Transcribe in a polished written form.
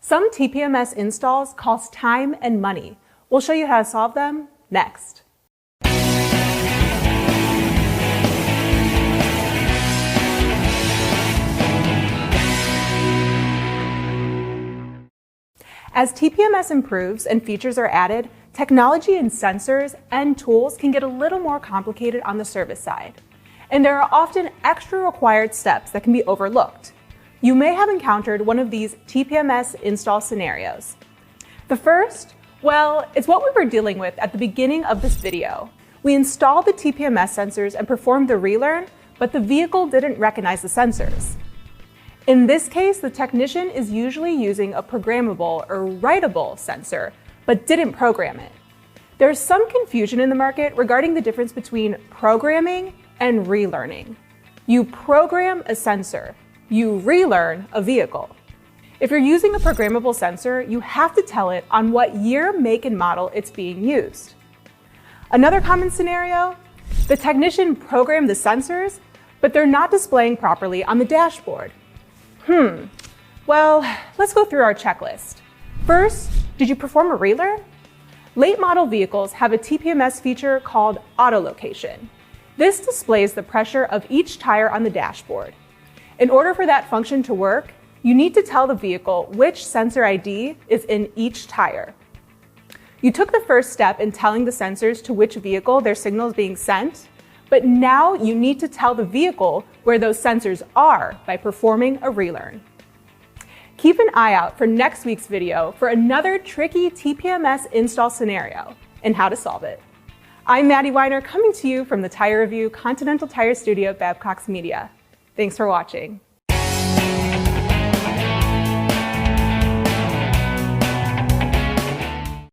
Some TPMS installs cost time and money. We'll show you how to solve them next. As TPMS improves and features are added, technology and sensors and tools can get a little more complicated on the service side. And there are often extra required steps that can be overlooked. You may have encountered one of these TPMS install scenarios. The first, well, it's what we were dealing with at the beginning of this video. We installed the TPMS sensors and performed the relearn, but the vehicle didn't recognize the sensors. In this case, the technician is usually using a programmable or writable sensor, but didn't program it. There's some confusion in the market regarding the difference between programming and relearning. You program a sensor, you relearn a vehicle. If you're using a programmable sensor, you have to tell it on what year, make, and model it's being used. Another common scenario, the technician programmed the sensors, but they're not displaying properly on the dashboard. Well, let's go through our checklist. First, did you perform a relearn? Late model vehicles have a TPMS feature called auto location. This displays the pressure of each tire on the dashboard. In order for that function to work, you need to tell the vehicle which sensor ID is in each tire. You took the first step in telling the sensors to which vehicle their signal is being sent, but now you need to tell the vehicle where those sensors are by performing a relearn. Keep an eye out for next week's video for another tricky TPMS install scenario and how to solve it. I'm Maddie Winer, coming to you from the Tire Review Continental Tire Studio at Babcox Media. Thanks for watching.